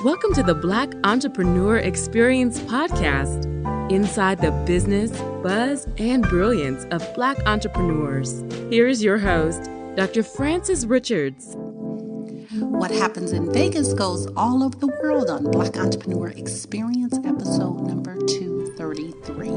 Welcome to the Black Entrepreneur Experience podcast, inside the business, buzz, and brilliance of Black entrepreneurs. Here is your host, Dr. Frances Richards. What happens in Vegas goes all over the world on Black Entrepreneur Experience, episode number 233.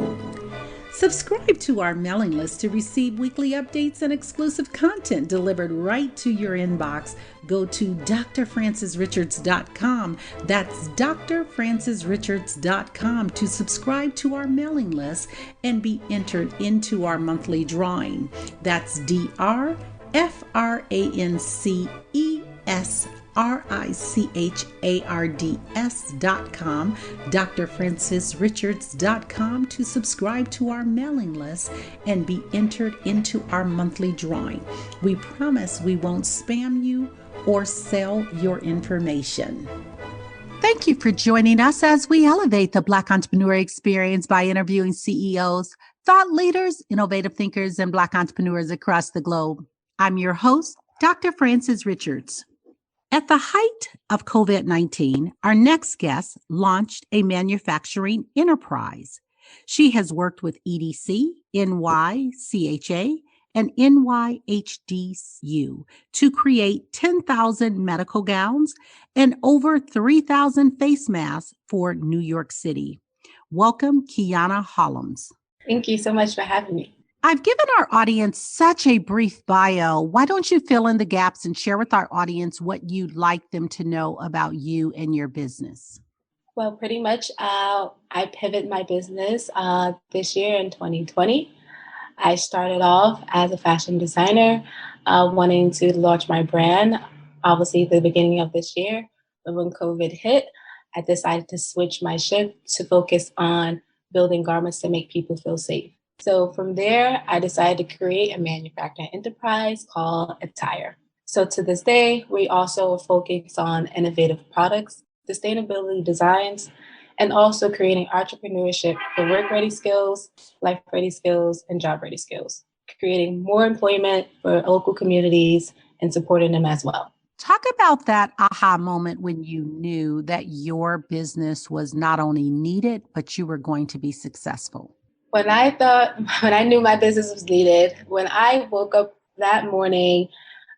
Subscribe to our mailing list to receive weekly updates and exclusive content delivered right to your inbox. Go to drfrancesrichards.com. That's drfrancesrichards.com to subscribe to our mailing list and be entered into our monthly drawing. That's drfrancesrichards.com, drfrancesrichards.com to subscribe to our mailing list and be entered into our monthly drawing. We promise we won't spam you or sell your information. Thank you for joining us as we elevate the Black entrepreneur experience by interviewing CEOs, thought leaders, innovative thinkers, and Black entrepreneurs across the globe. I'm your host, Dr. Frances Richards. At the height of COVID-19, our next guest launched a manufacturing enterprise. She has worked with EDC, NYCHA, and NYHDU to create 10,000 medical gowns and over 3,000 face masks for New York City. Welcome, Keyonnia Hallums. Thank you so much for having me. I've given our audience such a brief bio. Why don't you fill in the gaps and share with our audience what you'd like them to know about you and your business? Well, pretty much I pivoted my business this year in 2020. I started off as a fashion designer, wanting to launch my brand, obviously at the beginning of this year. But when COVID hit, I decided to switch my shift to focus on building garments to make people feel safe. So from there, I decided to create a manufacturing enterprise called ETIER. So to this day, we also focus on innovative products, sustainability designs, and also creating entrepreneurship for work-ready skills, life-ready skills, and job-ready skills, creating more employment for local communities and supporting them as well. Talk about that aha moment when you knew that your business was not only needed, but you were going to be successful. When I knew my business was needed, when I woke up that morning,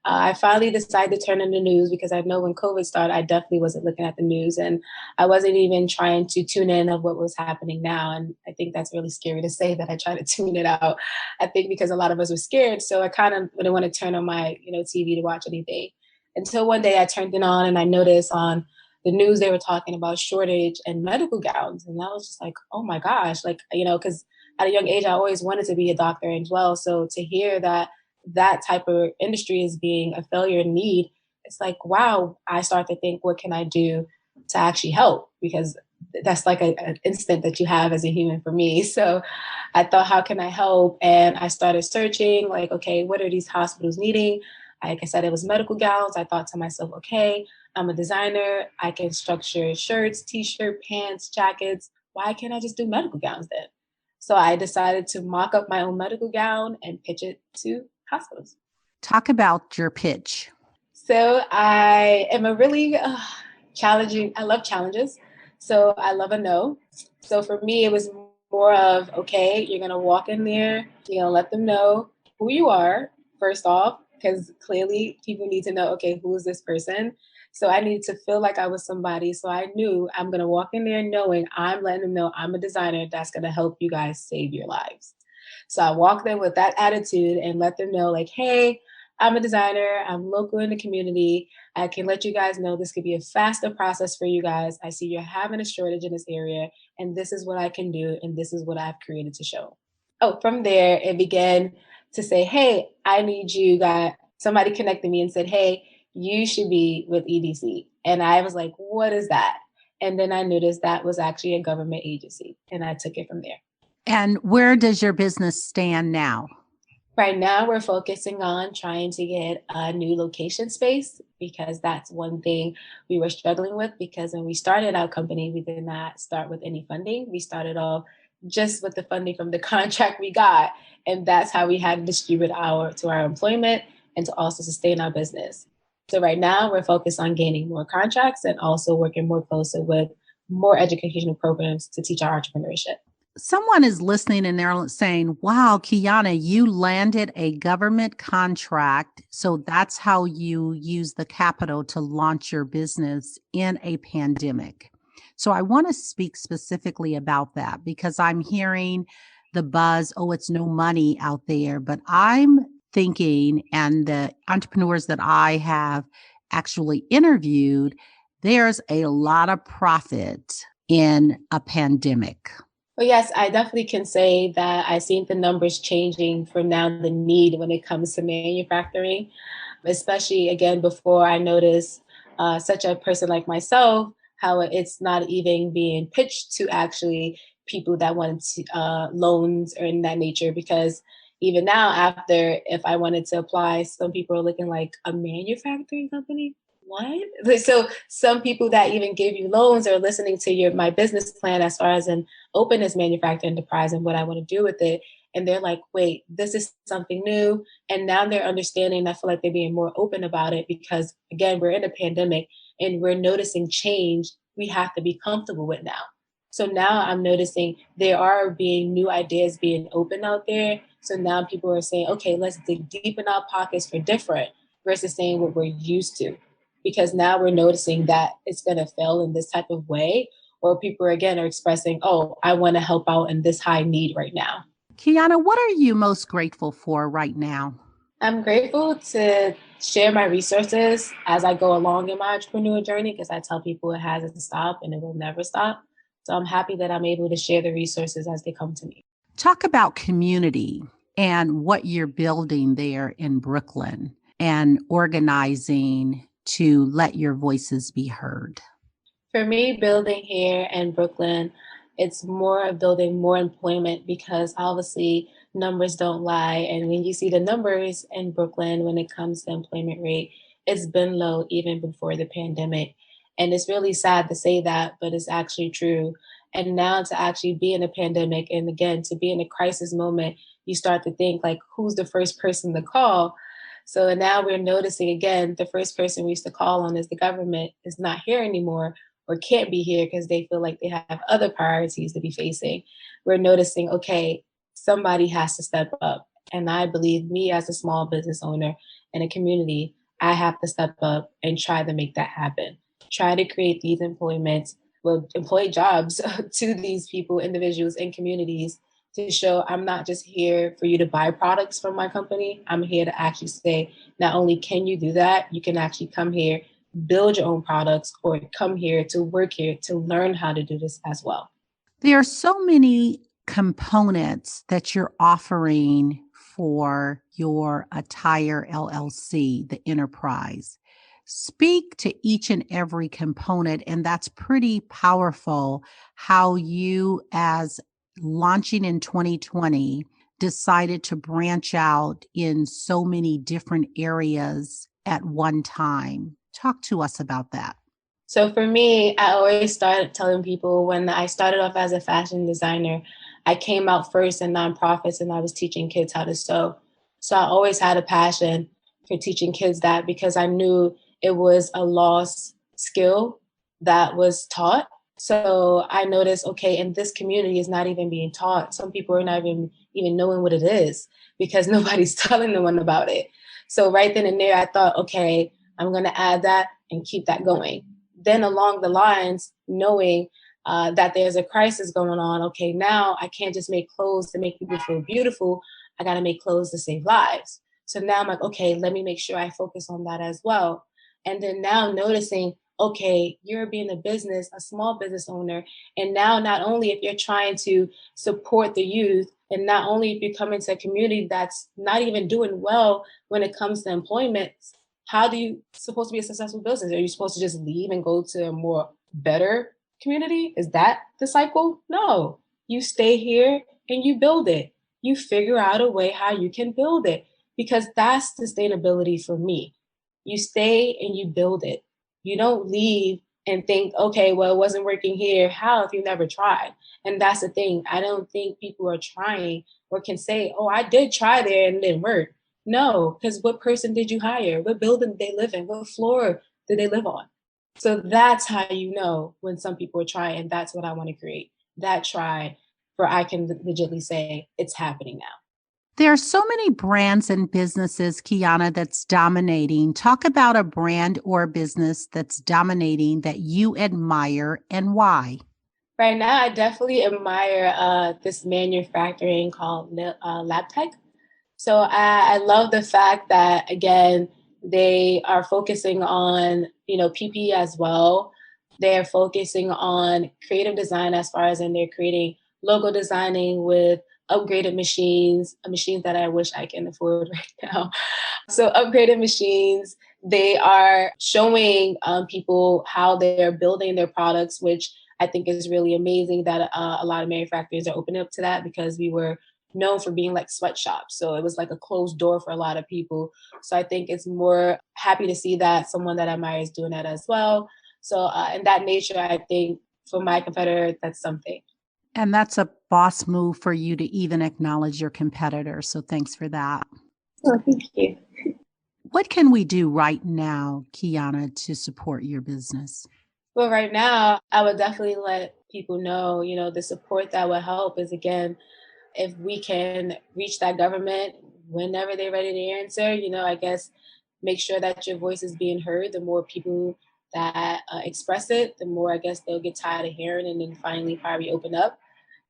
I finally decided to turn on the news because I know when COVID started, I definitely wasn't looking at the news and I wasn't even trying to tune in of what was happening now. And I think that's really scary to say that I tried to tune it out. I think because a lot of us were scared. So I kind of didn't want to turn on my TV to watch anything until one day I turned it on and I noticed on the news they were talking about shortage and medical gowns. And I was just like, oh my gosh, because at a young age, I always wanted to be a doctor as well. So to hear that that type of industry is being a failure in need, it's like, wow, I start to think, what can I do to actually help? Because that's like an instant that you have as a human for me. So I thought, how can I help? And I started searching like, okay, what are these hospitals needing? Like I said, it was medical gowns. I thought to myself, okay, I'm a designer. I can structure shirts, t-shirt, pants, jackets. Why can't I just do medical gowns then? So I decided to mock up my own medical gown and pitch it to hospitals. Talk about your pitch. So I am a really challenging, I love challenges. So I love a no. So for me, it was more of, okay, you're going to walk in there, you're going to let them know who you are, first off, because clearly people need to know, okay, who is this person? So I needed to feel like I was somebody. So I knew I'm going to walk in there knowing I'm letting them know I'm a designer that's going to help you guys save your lives. So I walked in with that attitude and let them know like, hey, I'm a designer. I'm local in the community. I can let you guys know this could be a faster process for you guys. I see you're having a shortage in this area and this is what I can do. And this is what I've created to show. Oh, from there, it began to say, hey, I need you guys. Somebody connected me and said, hey, you should be with EDC. And I was like, what is that? And then I noticed that was actually a government agency and I took it from there. And where does your business stand now? Right now, we're focusing on trying to get a new location space because that's one thing we were struggling with because when we started our company, we did not start with any funding. We started off just with the funding from the contract we got. And that's how we had to distribute to our employment and to also sustain our business. So right now we're focused on gaining more contracts and also working more closely with more educational programs to teach our entrepreneurship. Someone is listening and they're saying, wow, Kiana, you landed a government contract. So that's how you use the capital to launch your business in a pandemic. So I want to speak specifically about that because I'm hearing the buzz, oh, it's no money out there. But I'm thinking, and the entrepreneurs that I have actually interviewed, there's a lot of profit in a pandemic. Well, yes, I definitely can say that I've seen the numbers changing from now the need when it comes to manufacturing, especially again before I noticed such a person like myself, how it's not even being pitched to actually people that wanted loans or in that nature. Because even now, after if I wanted to apply, some people are looking like a manufacturing company. What? So some people that even give you loans are listening to my business plan as far as an openness manufacturing enterprise and what I want to do with it. And they're like, wait, this is something new. And now they're understanding. I feel like they're being more open about it because, again, we're in a pandemic and we're noticing change we have to be comfortable with now. So now I'm noticing there are being new ideas being open out there. So now people are saying, okay, let's dig deep in our pockets for different versus saying what we're used to. Because now we're noticing that it's going to fail in this type of way, or people again are expressing, oh, I want to help out in this high need right now. Kiana, what are you most grateful for right now? I'm grateful to share my resources as I go along in my entrepreneur journey because I tell people it hasn't stopped and it will never stop. So I'm happy that I'm able to share the resources as they come to me. Talk about community and what you're building there in Brooklyn and organizing to let your voices be heard. For me, building here in Brooklyn, it's more of building more employment because obviously numbers don't lie. And when you see the numbers in Brooklyn, when it comes to employment rate, it's been low even before the pandemic. And it's really sad to say that, but it's actually true. And now to actually be in a pandemic and again, to be in a crisis moment, you start to think like, who's the first person to call? So now we're noticing again, the first person we used to call on is the government is not here anymore or can't be here because they feel like they have other priorities to be facing. We're noticing, okay, somebody has to step up. And I believe me as a small business owner in a community, I have to step up and try to make that happen. Try to create these employee jobs to these people, individuals and communities to show I'm not just here for you to buy products from my company. I'm here to actually say, not only can you do that, you can actually come here, build your own products, or come here to work here to learn how to do this as well. There are so many components that you're offering for your ETIER LLC, the enterprise. Speak to each and every component, and that's pretty powerful how you, as launching in 2020, decided to branch out in so many different areas at one time. Talk to us about that. So for me, I always started telling people when I started off as a fashion designer, I came out first in nonprofits and I was teaching kids how to sew. So I always had a passion for teaching kids that because I knew it was a lost skill that was taught. So I noticed, okay, in this community is not even being taught. Some people are not even knowing what it is because nobody's telling no one about it. So right then and there, I thought, okay, I'm going to add that and keep that going. Then along the lines, knowing that there's a crisis going on, okay, now I can't just make clothes to make people feel beautiful. I got to make clothes to save lives. So now I'm like, okay, let me make sure I focus on that as well. And then now noticing, okay, you're being a small business owner. And now not only if you're trying to support the youth, and not only if you come into a community that's not even doing well when it comes to employment, how do you supposed to be a successful business? Are you supposed to just leave and go to a more better community? Is that the cycle? No, you stay here and you build it. You figure out a way how you can build it because that's sustainability for me. You stay and you build it. You don't leave and think, okay, well, it wasn't working here. How if you never tried? And that's the thing. I don't think people are trying or can say, oh, I did try there and it didn't work. No, because what person did you hire? What building did they live in? What floor did they live on? So that's how you know when some people are trying. And that's what I want to create. That try where I can legitimately say it's happening now. There are so many brands and businesses, Kiana, that's dominating. Talk about a brand or business that's dominating that you admire and why. Right now, I definitely admire this manufacturing called Lab Tech. So I love the fact that, again, they are focusing on, PPE as well. They're focusing on creative design as far as in they're creating logo designing with upgraded machines that I wish I can afford right now. So upgraded machines, they are showing people how they're building their products, which I think is really amazing that a lot of manufacturers are opening up to that because we were known for being like sweatshops. So it was like a closed door for a lot of people. So I think it's more happy to see that someone that I admire is doing that as well. So in that nature, I think for my competitor, that's something. And that's a boss move for you to even acknowledge your competitor. So thanks for that. Oh, thank you. What can we do right now, Kiana, to support your business? Well, right now, I would definitely let people know, the support that would help is, again, if we can reach that government whenever they're ready to answer, I guess make sure that your voice is being heard. The more people that express it, the more I guess they'll get tired of hearing and then finally probably open up.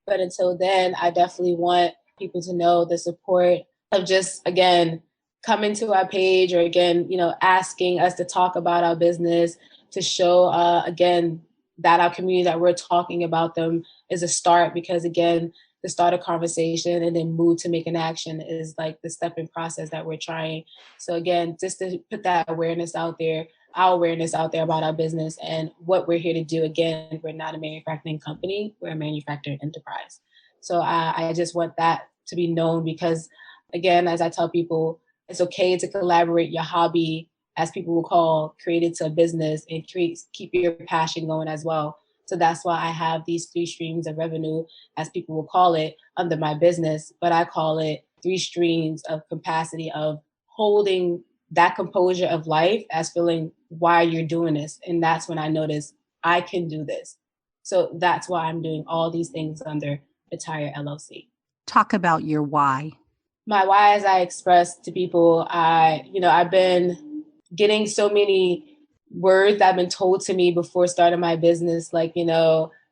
But until then, I definitely want people to know the support of just, again, coming to our page or again, asking us to talk about our business, to show, again, that our community that we're talking about them is a start because, again, to start a conversation and then move to make an action is like the stepping process that we're trying. So again, just to put that awareness out there, our awareness out there about our business and what we're here to do. Again, we're not a manufacturing company, we're a manufacturing enterprise. So I just want that to be known because, again, as I tell people, it's okay to collaborate your hobby, as people will call, created to a business and keep your passion going as well. So that's why I have these 3 streams of revenue, as people will call it, under my business, but I call it 3 streams of capacity of holding that composure of life as feeling why you're doing this. And that's when I noticed I can do this. So that's why I'm doing all these things under ETIER LLC. Talk about your why. My why, as I expressed to people, I've been getting so many words that have been told to me before starting my business, like,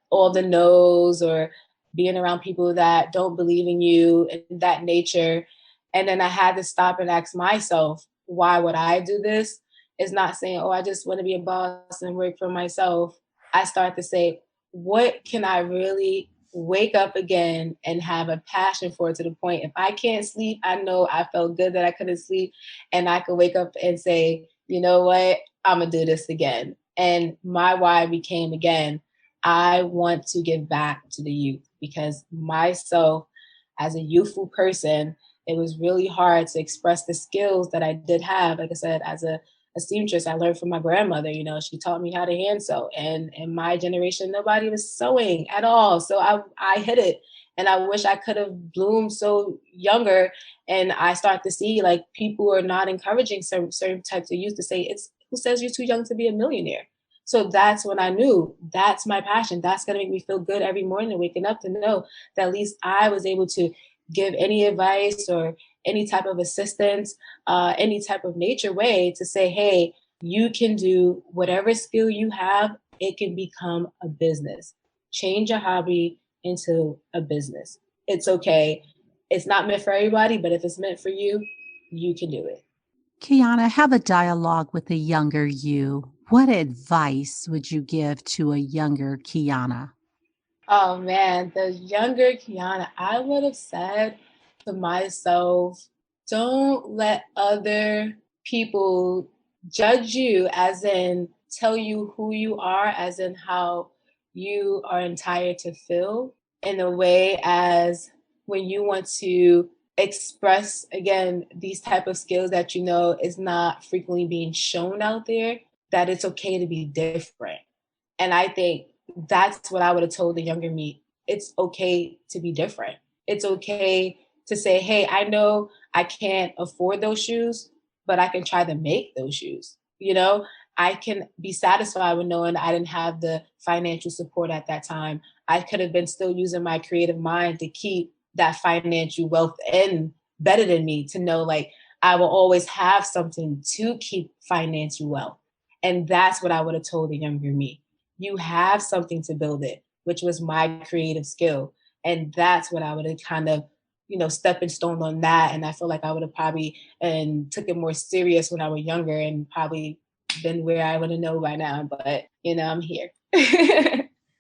all the no's or being around people that don't believe in you and that nature. And then I had to stop and ask myself, why would I do this? It's not saying, oh, I just want to be a boss and work for myself. I start to say, what can I really wake up again and have a passion for it to the point if I can't sleep, I know I felt good that I couldn't sleep and I could wake up and say, you know what, I'm gonna do this again. And my why became, again, I want to give back to the youth because myself as a youthful person, it was really hard to express the skills that I did have. Like I said, as a seamstress, I learned from my grandmother. She taught me how to hand sew. And in my generation, nobody was sewing at all. So I hit it. And I wish I could have bloomed so younger. And I start to see like people are not encouraging certain types of youth to say, it's who says you're too young to be a millionaire? So that's when I knew that's my passion. That's going to make me feel good every morning, waking up to know that at least I was able to give any advice or any type of assistance, any type of nature way to say, hey, you can do whatever skill you have, it can become a business. Change a hobby into a business. It's okay. It's not meant for everybody, but if it's meant for you, you can do it. Kiana, have a dialogue with a younger you. What advice would you give to a younger Kiana? Oh man, the younger Kiana, I would have said to myself, don't let other people judge you, as in tell you who you are, as in how you are entitled to feel, in a way as when you want to express, again, these type of skills that is not frequently being shown out there, that it's okay to be different. And I think that's what I would have told the younger me. It's okay to be different. It's okay to say, hey, I know I can't afford those shoes, but I can try to make those shoes. You know, I can be satisfied with knowing I didn't have the financial support at that time. I could have been still using my creative mind to keep that financial wealth in better than me, to know like I will always have something to keep financial wealth. And that's what I would have told the younger me. You have something to build it, which was my creative skill. And that's what I would have kind of, stepping stone on that. And I feel like I would have probably and took it more serious when I was younger and probably been where I would have known by now. But, I'm here.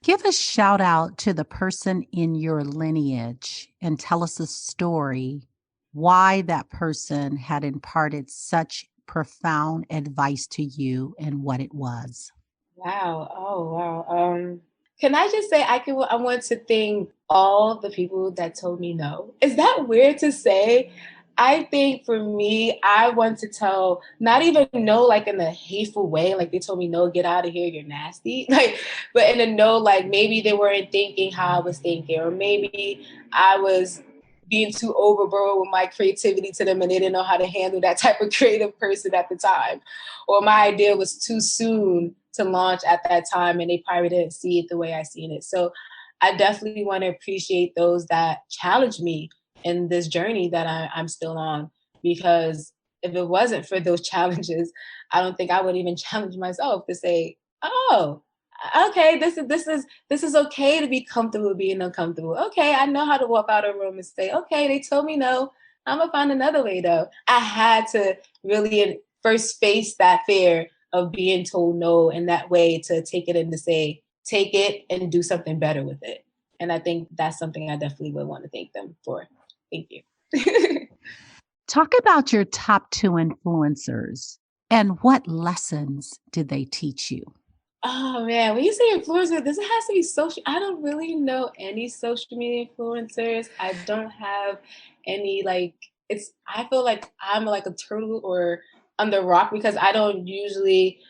Give a shout out to the person in your lineage and tell us a story why that person had imparted such profound advice to you and what it was. Wow. Oh, wow. Can I just say I want to thank all the people that told me no. Is that weird to say? I think for me, I want to tell, not even no, like in a hateful way, like they told me, no, get out of here, you're nasty. Like, but in a no, like maybe they weren't thinking how I was thinking, or maybe I was being too overboard with my creativity to them and they didn't know how to handle that type of creative person at the time. Or my idea was too soon to launch at that time and they probably didn't see it the way I seen it. So I definitely want to appreciate those that challenged me in this journey that I'm still on, because if it wasn't for those challenges, I don't think I would even challenge myself to say, oh, okay, this is okay to be comfortable being uncomfortable. Okay, I know how to walk out of a room and say, okay, they told me no, I'm gonna find another way though. I had to really first face that fear of being told no in that way, to take it and to say, take it and do something better with it. And I think that's something I definitely would want to thank them for. Thank you. Talk about your top 2 influencers and what lessons did they teach you? Oh man, when you say influencer, does it have to be social? I don't really know any social media influencers. I don't have any I feel like I'm like a turtle or on the rock, because I don't usually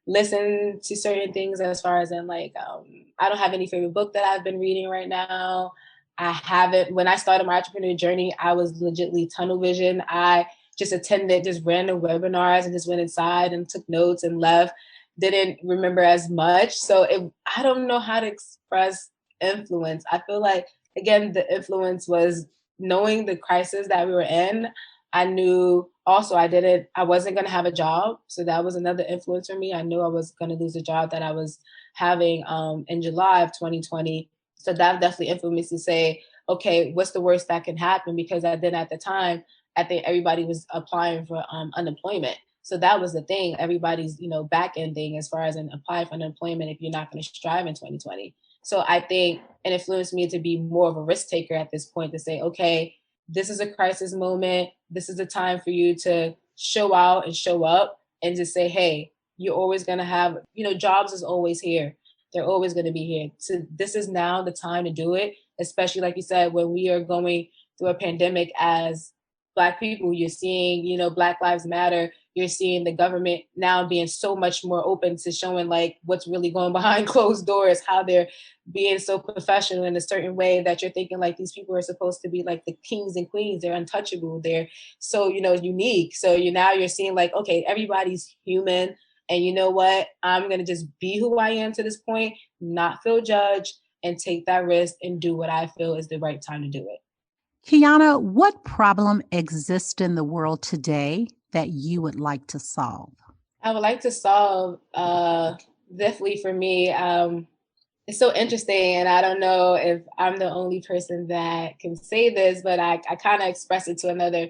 listen to certain things as far as in I don't have any favorite book that I've been reading right now. I haven't, when I started my entrepreneur journey, I was legitly tunnel vision. I just attended just random webinars and just went inside and took notes and left, didn't remember as much. So I don't know how to express influence. I feel like, again, the influence was knowing the crisis that we were in. I knew also I wasn't going to have a job. So that was another influence for me. I knew I was going to lose a job that I was having in July of 2020. So that definitely influenced me to say, okay, what's the worst that can happen? Because at the time, I think everybody was applying for unemployment. So that was the thing. Everybody's, back ending as far as apply for unemployment if you're not going to strive in 2020. So I think it influenced me to be more of a risk taker at this point, to say, okay, this is a crisis moment. This is a time for you to show out and show up and just say, hey, you're always going to have, jobs is always here. They're always going to be here. So this is now the time to do it, especially like you said, when we are going through a pandemic as Black people. You're seeing, Black Lives Matter. You're seeing the government now being so much more open to showing like what's really going behind closed doors, how they're being so professional in a certain way that you're thinking like these people are supposed to be like the kings and queens. They're untouchable. They're so, unique. So you're seeing like, okay, everybody's human. And you know what? I'm going to just be who I am to this point, not feel judged, and take that risk and do what I feel is the right time to do it. Kiana, what problem exists in the world today that you would like to solve? I would like to solve, definitely for me, it's so interesting, and I don't know if I'm the only person that can say this, but I kind of expressed it to another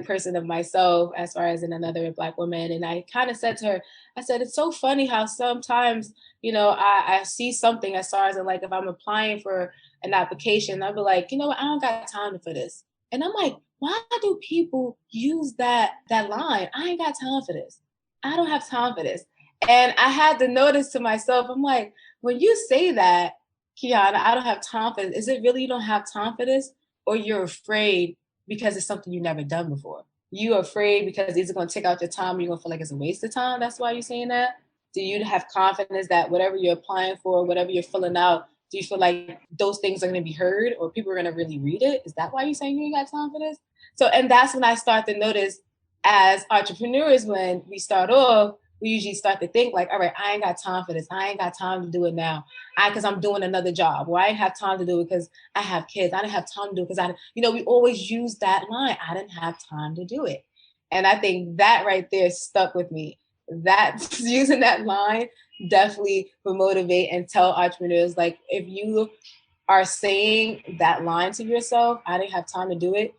person of myself, as far as in another Black woman. And I kind of said to her, I said, it's so funny how sometimes, I see something as far as in if I'm applying for an application, I'll be like, what, I don't got time for this. And I'm like, why do people use that line? I ain't got time for this. I don't have time for this. And I had to notice to myself, I'm like, when you say that, Kiana, I don't have time for this, is it really you don't have time for this? Or you're afraid because it's something you've never done before? You're afraid because these are going to take out your time and you're going to feel like it's a waste of time? That's why you're saying that? Do you have confidence that whatever you're applying for, whatever you're filling out, Do you feel like those things are going to be heard or people are going to really read it? Is that why you're saying you ain't got time for this? So, and that's when I start to notice as entrepreneurs, when we start off, we usually start to think like, all right, I ain't got time for this. I ain't got time to do it now. Because I'm doing another job, or I ain't have time to do it because I have kids. I didn't have time to do it because we always use that line. I didn't have time to do it. And I think that right there stuck with me. That using that line definitely will motivate and tell entrepreneurs, like, if you are saying that line to yourself, I didn't have time to do it,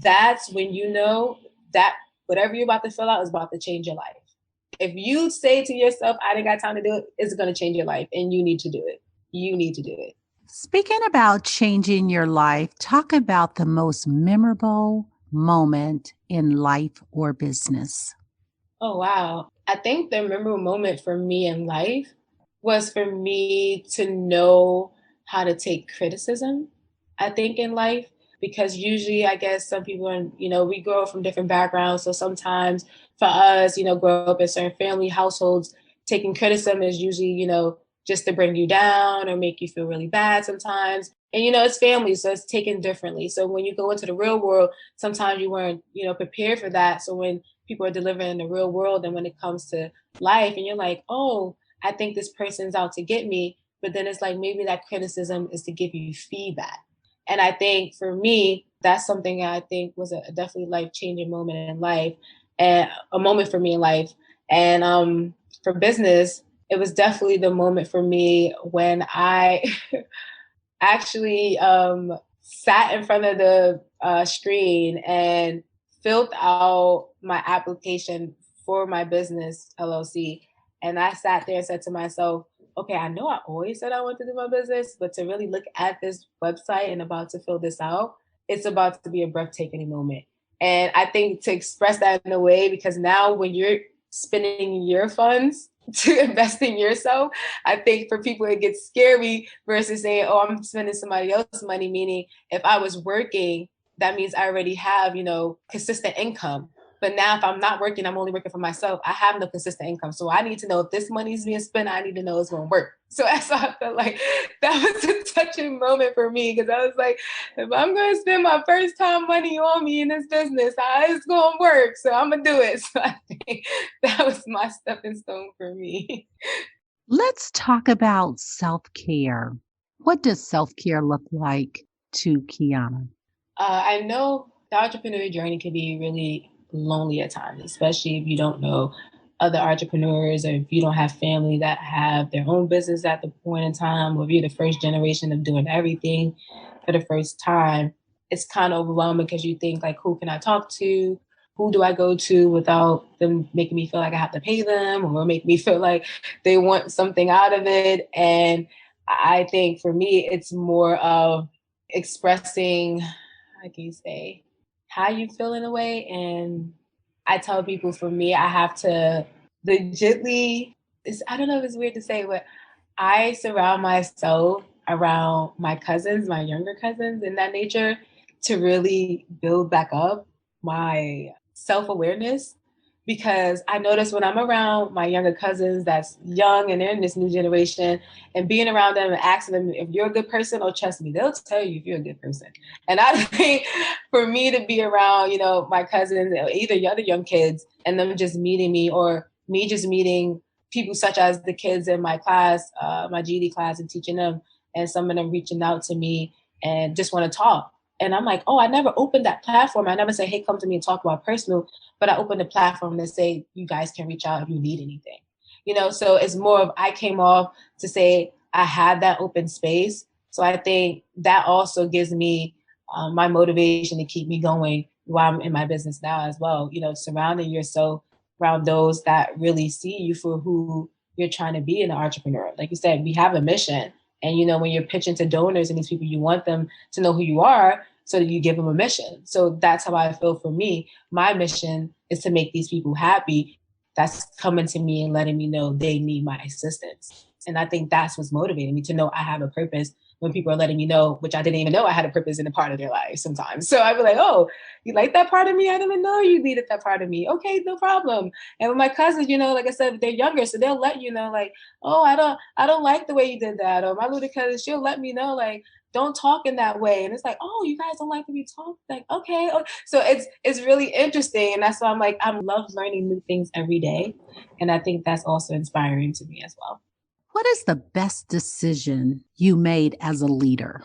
that's when you know that whatever you're about to fill out is about to change your life. If you say to yourself, I didn't got time to do it, it's going to change your life and you need to do it. You need to do it. Speaking about changing your life, talk about the most memorable moment in life or business. Oh, wow. I think the memorable moment for me in life was for me to know how to take criticism, I think, in life. Because usually, I guess some people, we grow up from different backgrounds. So sometimes for us, grow up in certain family households, taking criticism is usually, just to bring you down or make you feel really bad sometimes. And, it's family, so it's taken differently. So when you go into the real world, sometimes you weren't, prepared for that. So when people are delivering in the real world and when it comes to life and you're like, oh, I think this person's out to get me. But then it's like, maybe that criticism is to give you feedback. And I think for me, that's something I think was a definitely life-changing moment in life and a moment for me in life. And for business, it was definitely the moment for me when I actually sat in front of the screen and filled out my application for my business LLC. And I sat there and said to myself, okay, I know I always said I wanted to do my business, but to really look at this website and about to fill this out, it's about to be a breathtaking moment. And I think to express that in a way, because now when you're spending your funds to invest in yourself, I think for people it gets scary versus saying, oh, I'm spending somebody else's money, meaning if I was working, that means I already have, consistent income. But now if I'm not working, I'm only working for myself, I have no consistent income. So I need to know if this money is being spent, I need to know it's going to work. So that's why I felt like that was a touching moment for me, because I was like, if I'm going to spend my first time money on me in this business, it's going to work. So I'm going to do it. So I think that was my stepping stone for me. Let's talk about self-care. What does self-care look like to Kiana? I know the entrepreneurial journey can be really lonely at times, especially if you don't know other entrepreneurs or if you don't have family that have their own business at the point in time, or if you're the first generation of doing everything for the first time. It's kind of overwhelming because you think like, who can I talk to? Who do I go to without them making me feel like I have to pay them or make me feel like they want something out of it? And I think for me, it's more of expressing, how can you say, how you feel in a way. And I tell people, for me, I have to legitly, I don't know if it's weird to say, but I surround myself around my cousins, my younger cousins in that nature, to really build back up my self-awareness. Because I notice when I'm around my younger cousins that's young and they're in this new generation, and being around them and asking them if you're a good person, oh, trust me, they'll tell you if you're a good person. And I think for me to be around, my cousins, either other young kids, and them just meeting me, or me just meeting people such as the kids in my class, my GED class, and teaching them, and some of them reaching out to me and just want to talk. And I'm like, oh, I never opened that platform. I never say, hey, come to me and talk about personal, but I opened the platform to say, you guys can reach out if you need anything. So it's more of, I came off to say I had that open space. So I think that also gives me my motivation to keep me going while I'm in my business now as well. Surrounding yourself around those that really see you for who you're trying to be an entrepreneur. Like you said, we have a mission. And, when you're pitching to donors and these people, you want them to know who you are so that you give them a mission. So that's how I feel for me. My mission is to make these people happy. That's coming to me and letting me know they need my assistance. And I think that's what's motivating me to know I have a purpose when people are letting me know, which I didn't even know I had a purpose in a part of their life sometimes. So I'd be like, oh, you like that part of me? I didn't even know you needed that part of me. Okay, no problem. And with my cousins, like I said, they're younger, so they'll let you know, like, oh, I don't like the way you did that. Or my little cousin, she'll let me know, like, don't talk in that way. And it's like, oh, you guys don't like to be talked? Like, okay. Oh. So it's really interesting. And that's why I'm like, I love learning new things every day. And I think that's also inspiring to me as well. What is the best decision you made as a leader?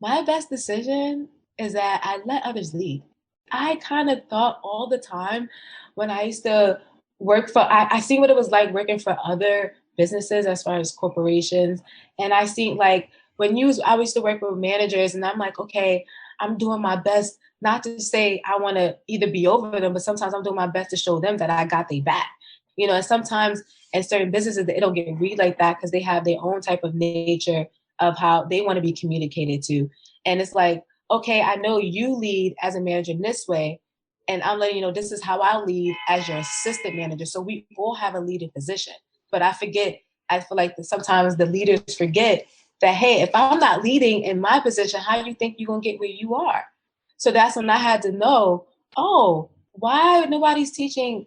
My best decision is that I let others lead. I kind of thought all the time when I used to work I seen what it was like working for other businesses as far as corporations. And I seen like I used to work with managers and I'm like, okay, I'm doing my best, not to say I want to either be over them, but sometimes I'm doing my best to show them that I got their back. And sometimes in certain businesses, they don't get read like that because they have their own type of nature of how they want to be communicated to. And it's like, okay, I know you lead as a manager in this way, and I'm letting you know this is how I lead as your assistant manager. So we all have a leading position. But I feel like that sometimes the leaders forget that, hey, if I'm not leading in my position, how do you think you're going to get where you are? So that's when I had to know, oh, why nobody's teaching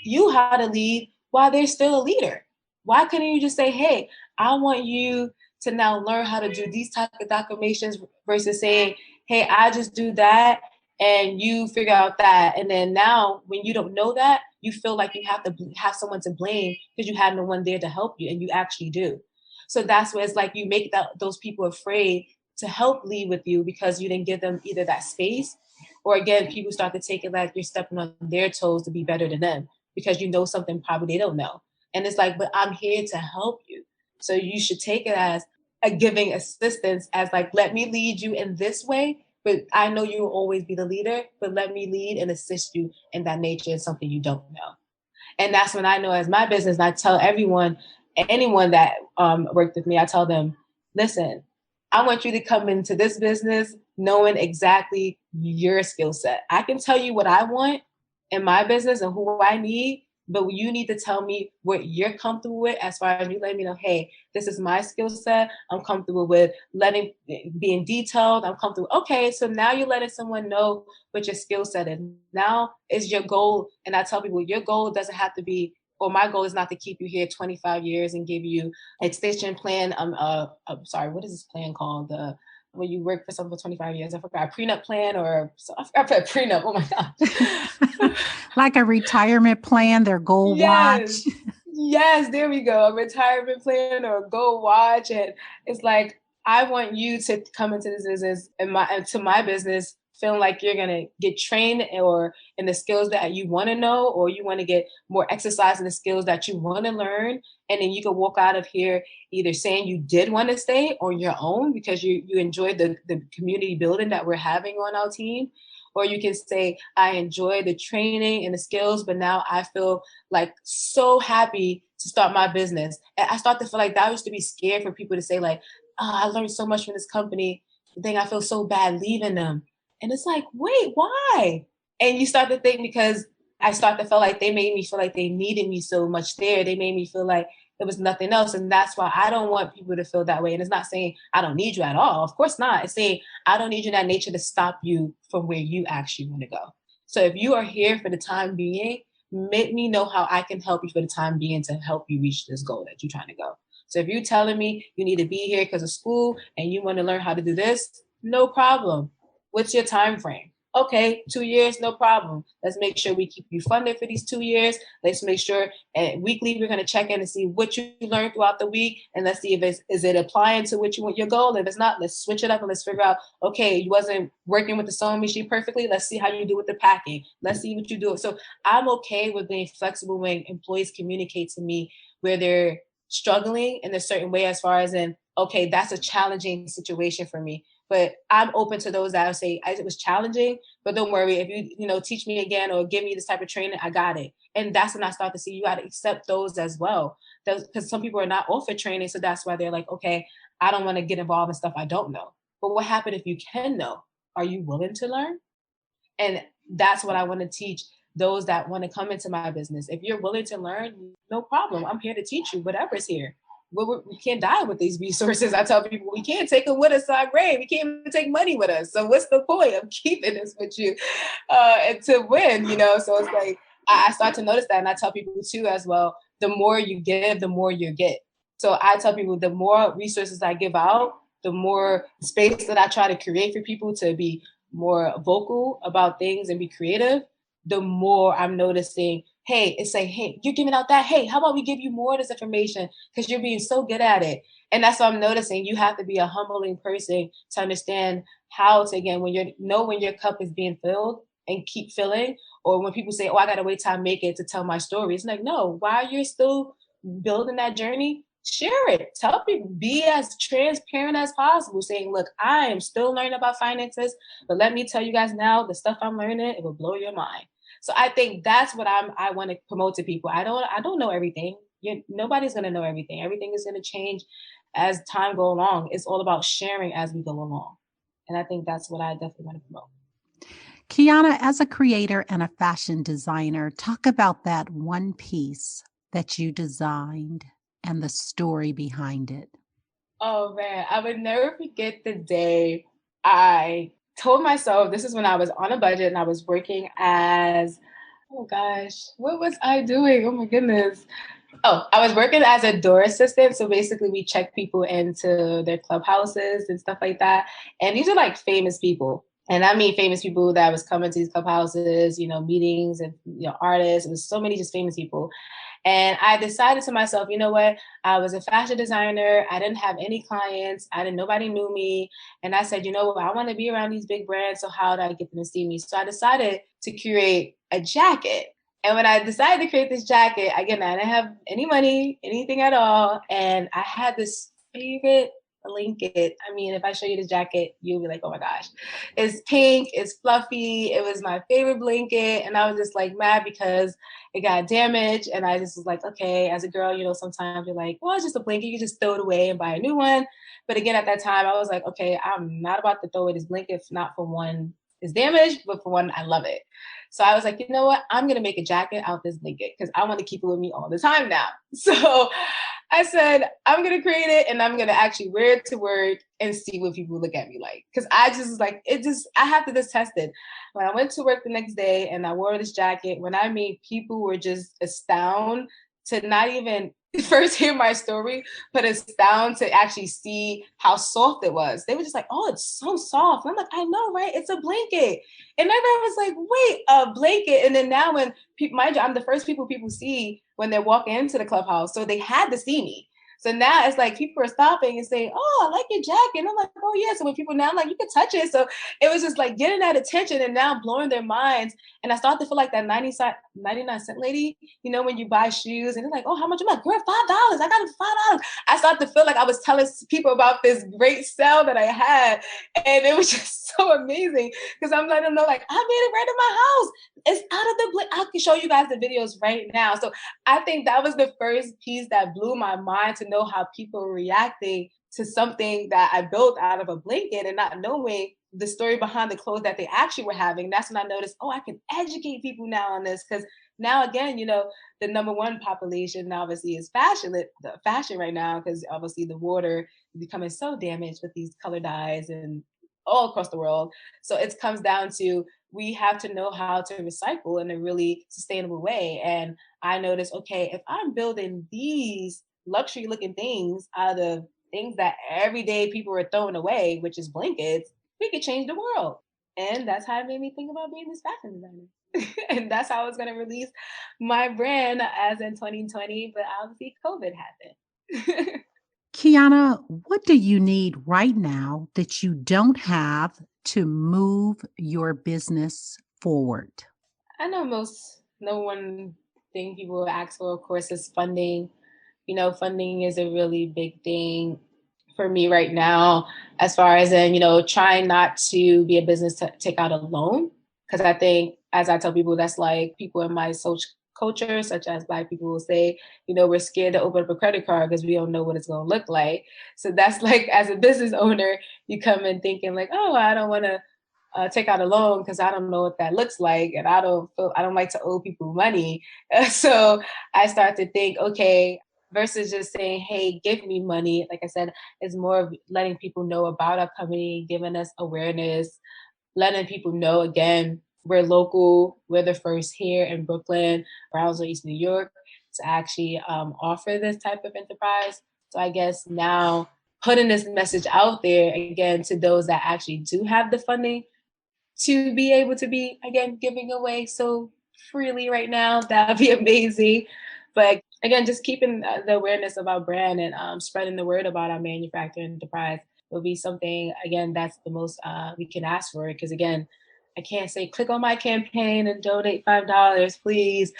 you how to lead while they're still a leader? Why couldn't you just say, hey, I want you to now learn how to do these type of documentations versus saying, hey, I just do that and you figure out that. And then now when you don't know that, you feel like you have to have someone to blame because you have no one there to help you, and you actually do. So that's where it's like you make those people afraid to help lead with you because you didn't give them either that space, or again, people start to take it like you're stepping on their toes to be better than them because you know something probably they don't know. And it's like, but I'm here to help you. So you should take it as a giving assistance, as like, let me lead you in this way, but I know you will always be the leader, but let me lead and assist you in that nature is something you don't know. And that's when I know as my business, and I tell anyone that worked with me, I tell them, listen, I want you to come into this business knowing exactly your skill set. I can tell you what I want in my business and who I need, but you need to tell me what you're comfortable with as far as you let me know, hey, this is my skill set. I'm comfortable with being detailed. I'm comfortable. Okay, so now you're letting someone know what your skill set is. Now is your goal. And I tell people your goal doesn't have to be, or my goal is not to keep you here 25 years and give you extension plan. I'm sorry, what is this plan called? When you work for someone for 25 years, I forgot, a prenup plan I forgot a prenup. Oh my God. Like a retirement plan, their goal Yes. watch. Yes, there we go. A retirement plan or a goal watch. And it's like, I want you to come into this business to my business feeling like you're going to get trained or in the skills that you want to know, or you want to get more exercise in the skills that you want to learn. And then you can walk out of here either saying you did want to stay on your own because you enjoyed the community building that we're having on our team. Or you can say, I enjoy the training and the skills, but now I feel like so happy to start my business. And I start to feel like that used to be scared for people to say like, oh, I learned so much from this company. Then I feel so bad leaving them. And it's like, wait, why? And you start to think, because I start to feel like they made me feel like they needed me so much there. They made me feel like there was nothing else. And that's why I don't want people to feel that way. And it's not saying I don't need you at all. Of course not. It's saying I don't need you in that nature to stop you from where you actually want to go. So if you are here for the time being, let me know how I can help you for the time being to help you reach this goal that you're trying to go. So if you're telling me you need to be here because of school and you want to learn how to do this, no problem. What's your time frame? Okay, 2 years, no problem. Let's make sure we keep you funded for these 2 years. Let's make sure weekly we're going to check in and see what you learned throughout the week, and let's see if is it applying to what you want your goal. If it's not, let's switch it up and let's figure out, okay, you wasn't working with the sewing machine perfectly. Let's see how you do with the packing. Let's see what you do. So I'm okay with being flexible when employees communicate to me where they're struggling in a certain way, as far as in, okay, that's a challenging situation for me. But I'm open to those that will say it was challenging, but don't worry. If you teach me again or give me this type of training, I got it. And that's when I start to see you got to accept those as well. Because some people are not offered training. So that's why they're like, okay, I don't want to get involved in stuff I don't know. But what happened if you can know? Are you willing to learn? And that's what I want to teach those that want to come into my business. If you're willing to learn, no problem. I'm here to teach you whatever's here. we can't die with these resources. I tell people we can't take them with us to our grave. We can't even take money with us. So what's the point of keeping this with you and to win, So it's like, I start to notice that. And I tell people too, as well, the more you give, the more you get. So I tell people the more resources I give out, the more space that I try to create for people to be more vocal about things and be creative, the more I'm noticing, hey, it's like, hey, you're giving out that. Hey, how about we give you more of this information because you're being so good at it. And that's what I'm noticing. You have to be a humbling person to understand how to, again, when your cup is being filled and keep filling, or when people say, oh, I got to wait till I make it to tell my story. It's like, no, while you're still building that journey, share it. Tell people, be as transparent as possible, saying, look, I am still learning about finances, but let me tell you guys now, the stuff I'm learning, it will blow your mind. So I think that's what I want to promote to people. I don't know everything. Nobody's going to know everything. Everything is going to change as time goes along. It's all about sharing as we go along. And I think that's what I definitely want to promote. Kiana, as a creator and a fashion designer, talk about that one piece that you designed and the story behind it. Oh man, I would never forget the day I told myself, this is when I was on a budget and I was working as, oh gosh, what was I doing? Oh my goodness. Oh, I was working as a door assistant. So basically we check people into their clubhouses and stuff like that. And these are like famous people. And I mean famous people that was coming to these clubhouses, meetings and artists. It was so many just famous people. And I decided to myself, you know what? I was a fashion designer. I didn't have any clients. Nobody knew me. And I said, you know what? I want to be around these big brands. So how do I get them to see me? So I decided to create a jacket. And when I decided to create this jacket, again, I didn't have any money, anything at all. And I had this favorite blanket. I mean, if I show you the jacket, you'll be like, oh my gosh. It's pink, it's fluffy. It was my favorite blanket. And I was just like mad because it got damaged. And I just was like, okay, as a girl, sometimes you're like, well, it's just a blanket. You just throw it away and buy a new one. But again, at that time, I was like, okay, I'm not about to throw away this blanket, not for one, it's damaged, but for one, I love it. So I was like, you know what? I'm going to make a jacket out of this blanket because I want to keep it with me all the time now. So I said, I'm going to create it and I'm going to actually wear it to work and see what people look at me like. Because I just was like, I have to just test it. When I went to work the next day and I wore this jacket, when I made people were just astounded to not even first hear my story, but astounded to actually see how soft it was. They were just like, oh, it's so soft. And I'm like, I know, right? It's a blanket. And everyone was like, wait, a blanket. And then now when people, mind you, I'm the first people see when they're walking into the clubhouse. So they had to see me. So now it's like people are stopping and saying, oh, I like your jacket. And I'm like, oh, yeah. So when people now, I'm like, you can touch it. So it was just like getting that attention and now blowing their minds. And I started to feel like that 99-cent lady, when you buy shoes and they're like, oh, how much? I'm like, girl, $5. I got it for $5. I started to feel like I was telling people about this great sale that I had. And it was just so amazing because I'm letting them know, like, I made it right in my house. It's out of the I can show you guys the videos right now. So I think that was the first piece that blew my mind to know how people were reacting to something that I built out of a blanket and not knowing the story behind the clothes that they actually were having. That's when I noticed, oh, I can educate people now on this because now again, the number one population obviously is fashion right now because obviously the water is becoming so damaged with these color dyes and all across the world. So it comes down to we have to know how to recycle in a really sustainable way. And I noticed, okay, if I'm building these luxury looking things out of things that everyday people are throwing away, which is blankets, we could change the world. And that's how it made me think about being this fashion designer. And that's how I was going to release my brand as in 2020, but obviously COVID happened. Kiana, what do you need right now that you don't have to move your business forward? I know no one thing people will ask for, of course, is funding. Funding is a really big thing for me right now, as far as in, trying not to be a business to take out a loan. Because I think, as I tell people, that's like people in my social culture, such as Black people will say, we're scared to open up a credit card because we don't know what it's going to look like. So that's like, as a business owner, you come in thinking like, oh, I don't want to take out a loan because I don't know what that looks like. And I don't like to owe people money. So I start to think, okay, versus just saying, hey, give me money. Like I said, it's more of letting people know about our company, giving us awareness, letting people know, again, we're local, we're the first here in Brooklyn, Brownsville, East New York, to actually offer this type of enterprise. So I guess now putting this message out there, again, to those that actually do have the funding to be able to be, again, giving away so freely right now, that would be amazing. But again, just keeping the awareness of our brand and spreading the word about our manufacturing enterprise will be something, again, that's the most we can ask for. Because again, I can't say click on my campaign and donate $5, please.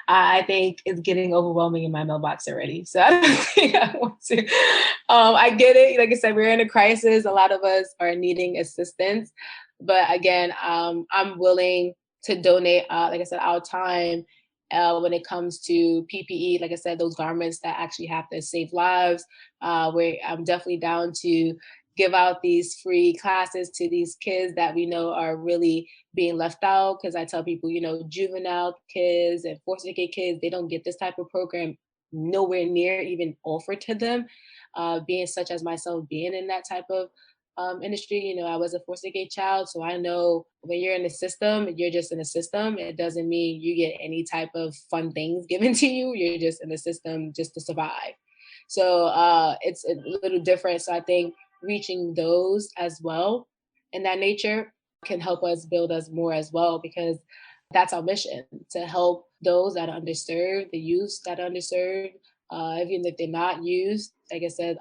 I think it's getting overwhelming in my mailbox already. So I don't think I want to. I get it. Like I said, we're in a crisis. A lot of us are needing assistance. But again, I'm willing to donate, like I said, our time when it comes to PPE, like I said, those garments that actually have to save lives. Where I'm definitely down to give out these free classes to these kids that we know are really being left out. Because I tell people, juvenile kids and foster care kids, they don't get this type of program nowhere near even offered to them. Being such as myself, being in that type of industry, I was a foster care child, so I know when you're in the system, you're just in the system. It doesn't mean you get any type of fun things given to you. You're just in the system just to survive. So it's a little different. So I think reaching those as well in that nature can help us build us more as well, because that's our mission, to help those that are underserved, the youth that are underserved, even if they're not used, like I said,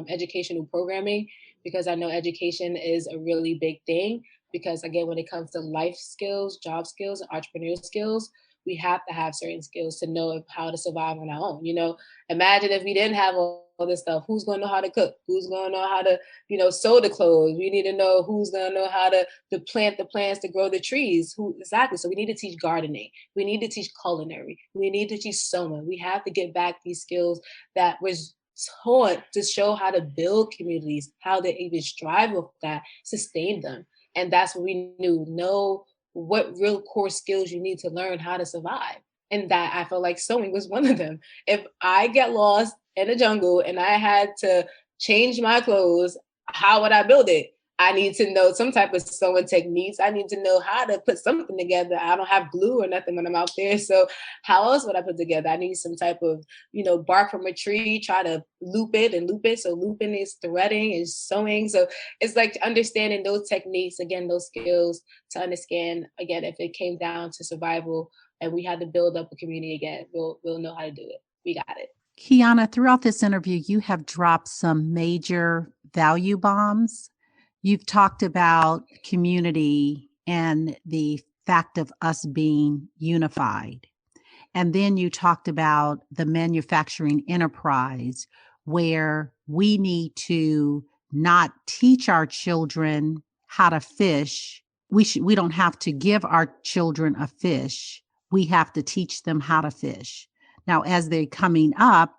educational programming, because I know education is a really big thing. Because again, when it comes to life skills, job skills, and entrepreneurial skills, we have to have certain skills to know how to survive on our own. Imagine if we didn't have all this stuff. Who's going to know how to cook? Who's going to know how to, sew the clothes? We need to know who's going to know how to plant the plants to grow the trees. Exactly. So we need to teach gardening. We need to teach culinary. We need to teach sewing. We have to get back these skills that was taught to show how to build communities, how to even strive with that, sustain them. And that's what we know what real core skills you need to learn how to survive. And that I feel like sewing was one of them. If I get lost in the jungle and I had to change my clothes, how would I build it? I need to know some type of sewing techniques. I need to know how to put something together. I don't have glue or nothing when I'm out there. So how else would I put together? I need some type of, bark from a tree, try to loop it. So looping is threading and sewing. So it's like understanding those techniques, again, those skills to understand, again, if it came down to survival and we had to build up a community again, we'll know how to do it. We got it. Kiana, throughout this interview, you have dropped some major value bombs. You've talked about community and the fact of us being unified. And then you talked about the manufacturing enterprise, where we need to not teach our children how to fish. We don't have to give our children a fish. We have to teach them how to fish. Now, as they're coming up,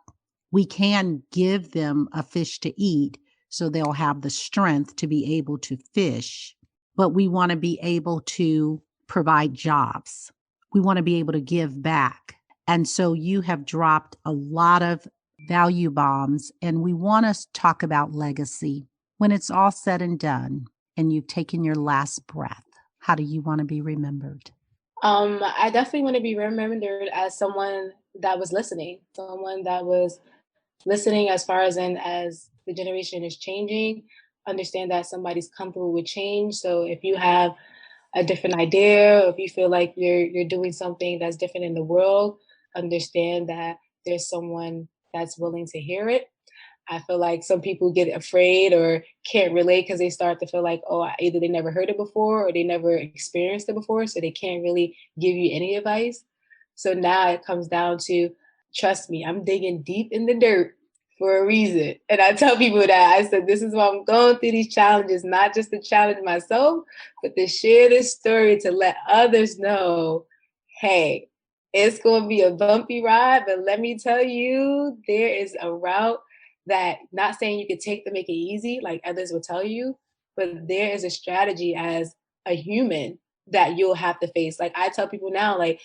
we can give them a fish to eat, so they'll have the strength to be able to fish. But we want to be able to provide jobs. We want to be able to give back. And so you have dropped a lot of value bombs, and we want to talk about legacy. When it's all said and done and you've taken your last breath, how do you want to be remembered? I definitely want to be remembered as someone that was listening, someone that was listening as far as the generation is changing, understand that somebody's comfortable with change. So if you have a different idea, or if you feel like you're doing something that's different in the world, understand that there's someone that's willing to hear it. I feel like some people get afraid or can't relate because they start to feel like, either they never heard it before or they never experienced it before, so they can't really give you any advice. So now it comes down to, trust me, I'm digging deep in the dirt for a reason. And I tell people that, I said, this is why I'm going through these challenges, not just to challenge myself, but to share this story to let others know, hey, it's going to be a bumpy ride, but let me tell you, there is a route that, not saying you could take to make it easy, like others will tell you, but there is a strategy as a human that you'll have to face. Like I tell people now, like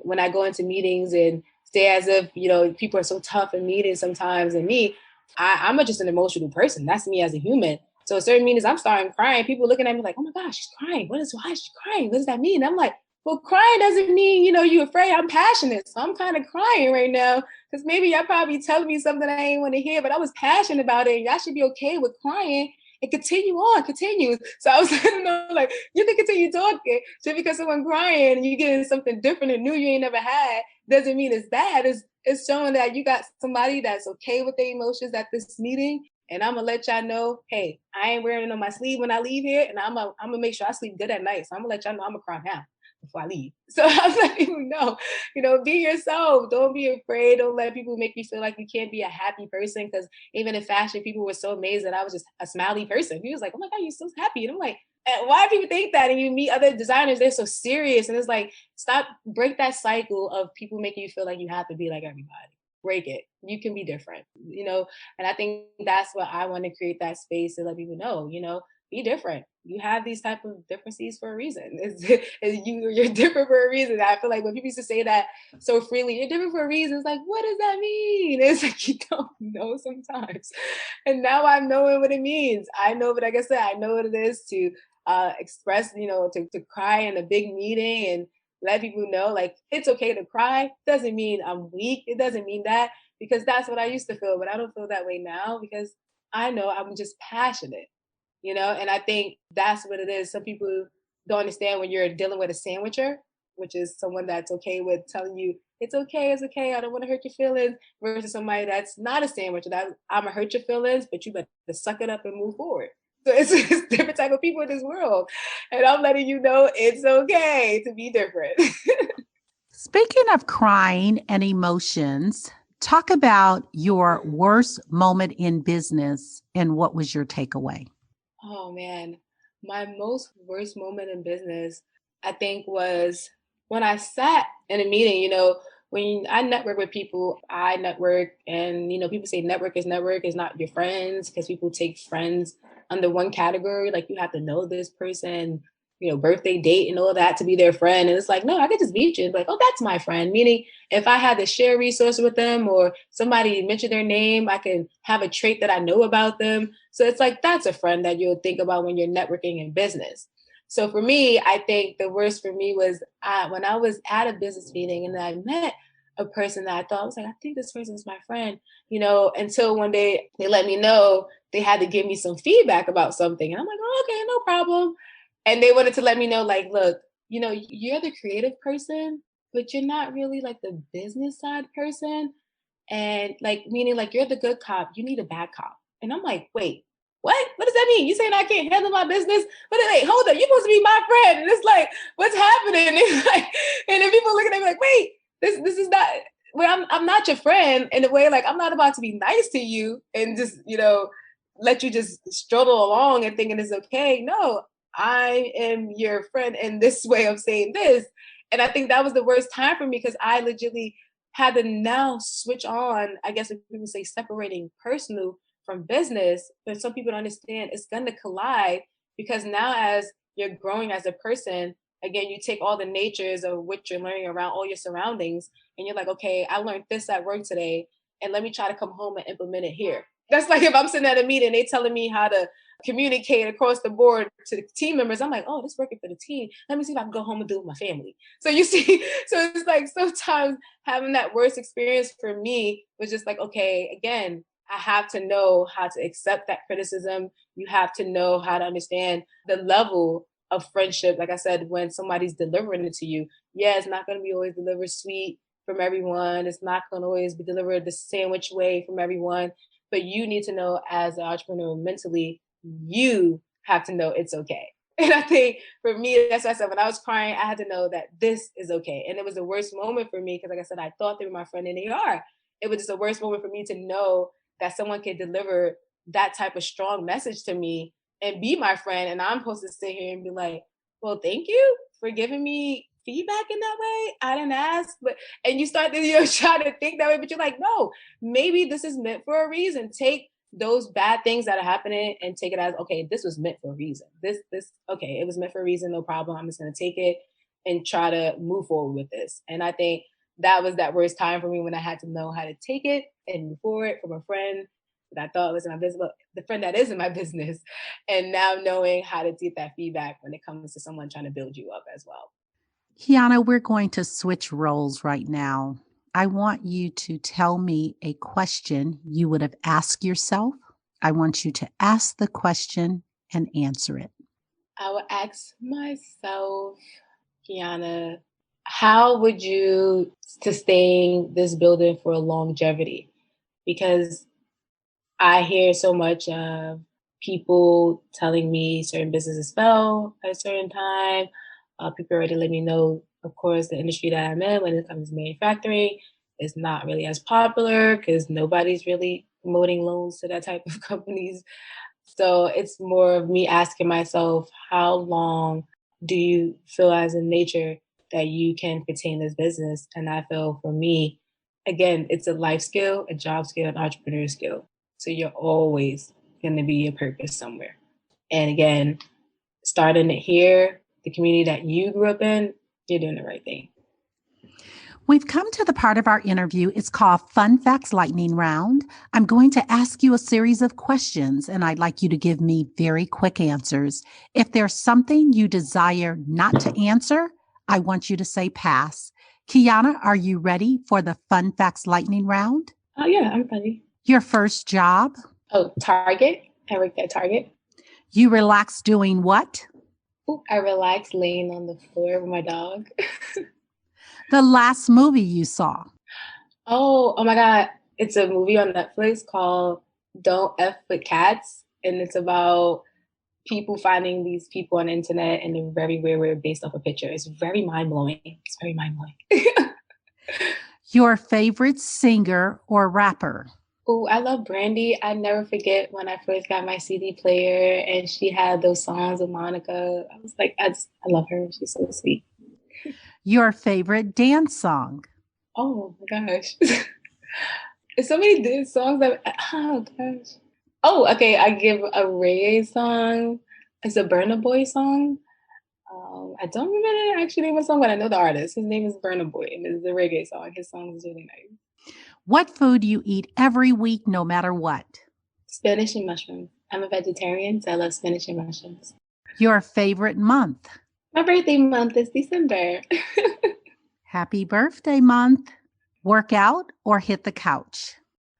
when I go into meetings and stay as if, people are so tough in meetings sometimes. And me, I'm just an emotional person. That's me as a human. So certain meetings I'm starting crying. People looking at me like, oh my gosh, she's crying. Why is she crying? What does that mean? And I'm like, well, crying doesn't mean, you're afraid. I'm passionate. So I'm kind of crying right now because maybe y'all probably telling me something I ain't want to hear, but I was passionate about it. And y'all should be okay with crying and continue. So I was letting them know, like, you can continue talking. Just because someone crying and you getting something different and new you ain't never had doesn't mean it's bad. It's showing that you got somebody that's okay with their emotions at this meeting. And I'm gonna let y'all know, hey, I ain't wearing it on my sleeve when I leave here, and I'm gonna make sure I sleep good at night. So I'm gonna let y'all know I'm gonna cry now before I leave. So I'm letting you know, be yourself. Don't be afraid. Don't let people make you feel like you can't be a happy person. Because even in fashion, people were so amazed that I was just a smiley person. He was like, oh my God, you're so happy. And I'm like, why do people think that? And you meet other designers, they're so serious. And it's like, break that cycle of people making you feel like you have to be like everybody. Break it. You can be different, and I think that's what I want to create, that space to let people know, be different. You have these type of differences for a reason. You're different for a reason. I feel like when people used to say that so freely, you're different for a reason. It's like, what does that mean? It's like, you don't know sometimes. And now I'm knowing what it means. I know, but like I said, I know what it is to express, to cry in a big meeting and let people know, like, it's okay to cry. Doesn't mean I'm weak. It doesn't mean that, because that's what I used to feel, but I don't feel that way now because I know I'm just passionate, and I think that's what it is. Some people don't understand when you're dealing with a sandwicher, which is someone that's okay with telling you, it's okay, I don't want to hurt your feelings, versus somebody that's not a sandwicher, that I'm going to hurt your feelings, but you better suck it up and move forward. So it's different type of people in this world. And I'm letting you know it's okay to be different. Speaking of crying and emotions, talk about your worst moment in business and what was your takeaway? Oh man, my most worst moment in business, I think, was when I sat in a meeting. When I network with people, I network, and people say network is not your friends, because people take friends under one category. Like, you have to know this person, birthday date and all that to be their friend. And it's like, no, I could just meet you and be like, oh, that's my friend. Meaning, if I had to share resources with them or somebody mention their name, I can have a trait that I know about them. So it's like, that's a friend that you'll think about when you're networking in business. So for me, I think the worst for me was when I was at a business meeting and I met a person that I thought, I was like, I think this person is my friend, until one day they let me know they had to give me some feedback about something. And I'm like, oh, okay, no problem. And they wanted to let me know, like, look, you're the creative person, but you're not really like the business side person. And like, meaning like, you're the good cop, you need a bad cop. And I'm like, wait, what does that mean? You saying I can't handle my business? But wait, hold up, you're supposed to be my friend. And it's like, what's happening? And it's like, and then people looking at me like, wait, this is not, well, I'm not your friend in a way. Like, I'm not about to be nice to you and just, let you just struggle along and thinking it's okay. No, I am your friend in this way of saying this. And I think that was the worst time for me, because I legitimately had to now switch on, I guess if people say separating personal from business, but some people don't understand it's going to collide, because now as you're growing as a person, again, you take all the natures of what you're learning around all your surroundings, and you're like, okay, I learned this at work today, and let me try to come home and implement it here. That's like if I'm sitting at a meeting, they telling me how to communicate across the board to the team members. I'm like, oh, this is working for the team. Let me see if I can go home and do it with my family. So you see, so it's like sometimes having that worst experience for me was just like, okay, again, I have to know how to accept that criticism. You have to know how to understand the level of friendship. Like I said, when somebody's delivering it to you, yeah, it's not going to be always delivered sweet from everyone. It's not going to always be delivered the sandwich way from everyone. But you need to know, as an entrepreneur, mentally, you have to know it's okay. And I think for me, that's what I said. When I was crying, I had to know that this is okay. And it was the worst moment for me because, like I said, I thought they were my friend, and they are. It was just the worst moment for me to know that someone could deliver that type of strong message to me and be my friend. And I'm supposed to sit here and be like, well, thank you for giving me feedback in that way. I didn't ask, and you start to, try to think that way, but you're like, no, maybe this is meant for a reason. Take those bad things that are happening and take it as, okay, this was meant for a reason. Okay, it was meant for a reason, no problem. I'm just going to take it and try to move forward with this. And I think that was that worst time for me when I had to know how to take it and move forward from a friend that I thought was in my business, but the friend that is in my business. And now knowing how to get that feedback when it comes to someone trying to build you up as well. Kiana, we're going to switch roles right now. I want you to tell me a question you would have asked yourself. I want you to ask the question and answer it. I would ask myself, Kiana, how would you sustain this building for longevity? Because I hear so much of people telling me certain businesses fell at a certain time. People already let me know, of course, the industry that I'm in when it comes to manufacturing is not really as popular because nobody's really promoting loans to that type of companies. So it's more of me asking myself, how long do you feel as in nature that you can contain this business? And I feel for me, again, it's a life skill, a job skill, an entrepreneur skill. So you're always going to be a purpose somewhere. And again, starting it here, the community that you grew up in, you're doing the right thing. We've come to the part of our interview. It's called Fun Facts Lightning Round. I'm going to ask you a series of questions, and I'd like you to give me very quick answers. If there's something you desire not to answer, I want you to say pass. Kiana, are you ready for the Fun Facts Lightning Round? Oh, yeah, I'm ready. Your first job? Oh, Target. I worked at Target. You relax doing what? Ooh, I relax laying on the floor with my dog. The last movie you saw? Oh my God. It's a movie on Netflix called Don't F with Cats. And it's about people finding these people on the internet and they're very weird based off a picture. It's very mind-blowing. It's very mind-blowing. Your favorite singer or rapper? Oh, I love Brandy. I never forget when I first got my CD player and she had those songs with Monica. I was like, I love her. She's so sweet. Your favorite dance song? Oh my gosh. There's so many dance songs that, oh gosh. Oh, okay. I give a reggae song. It's a Burna Boy song. I don't remember actually name of the song, but I know the artist. His name is Burna Boy, and it's a reggae song. His song is really nice. What food do you eat every week, no matter what? Spinach and mushrooms. I'm a vegetarian, so I love spinach and mushrooms. Your favorite month? My birthday month is December. Happy birthday month. Work out or hit the couch?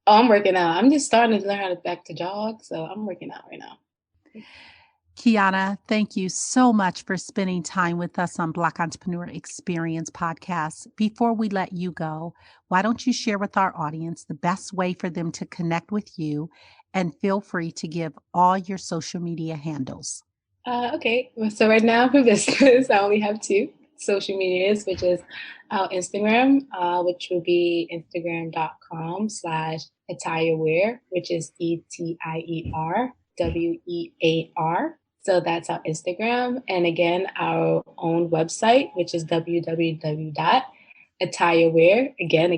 Oh, I'm working out. I'm just starting to learn how to back to jog, so I'm working out right now. Kiana, thank you so much for spending time with us on Black Entrepreneur Experience Podcast. Before we let you go, why don't you share with our audience the best way for them to connect with you, and feel free to give all your social media handles. Okay, so right now for business, I only have 2 social medias, which is our Instagram, which will be instagram.com/ETIER, which is ETIER. So that's our Instagram. And again, our own website, which is www.etierwear, again,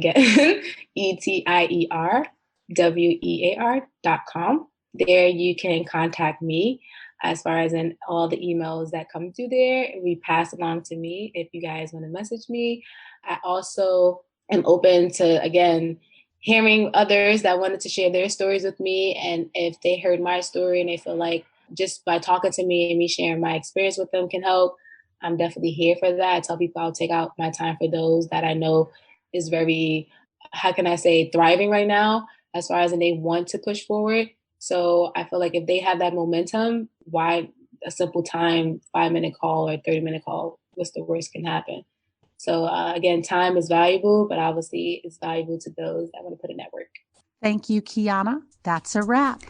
ETIERWEAR.com. There you can contact me as far as in all the emails that come through there. We pass along to me if you guys want to message me. I also am open to, again, hearing others that wanted to share their stories with me. And if they heard my story and they feel like just by talking to me and me sharing my experience with them can help, I'm definitely here for that. I tell people I'll take out my time for those that I know is very, how can I say, thriving right now as far as and they want to push forward. So I feel like if they have that momentum, why a simple time, 5-minute call or 30-minute call, what's the worst can happen? So again, time is valuable, but obviously it's valuable to those that want to put in that work. Thank you, Kiana. That's a wrap.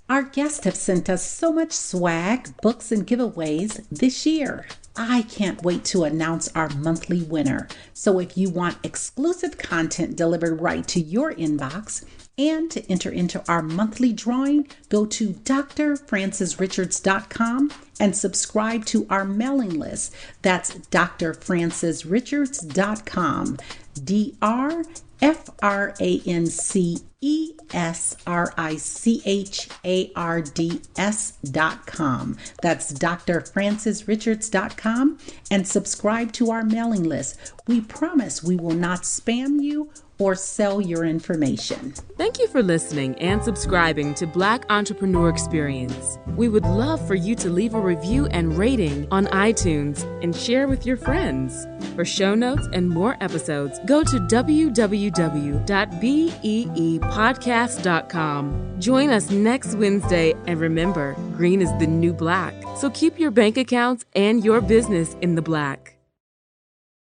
Our guests have sent us so much swag, books, and giveaways this year. I can't wait to announce our monthly winner. So if you want exclusive content delivered right to your inbox, And to enter into our monthly drawing, go to drfrancisrichards.com and subscribe to our mailing list. That's drfrancisrichards.com. drfrancisrichards.com. That's drfrancisrichards.com, and subscribe to our mailing list. We promise we will not spam you or sell your information. Thank you for listening and subscribing to Black Entrepreneur Experience. We would love for you to leave a review and rating on iTunes and share with your friends. For show notes and more episodes, go to www.beepodcast.com. Join us next Wednesday, and remember, green is the new black. So keep your bank accounts and your business in the black.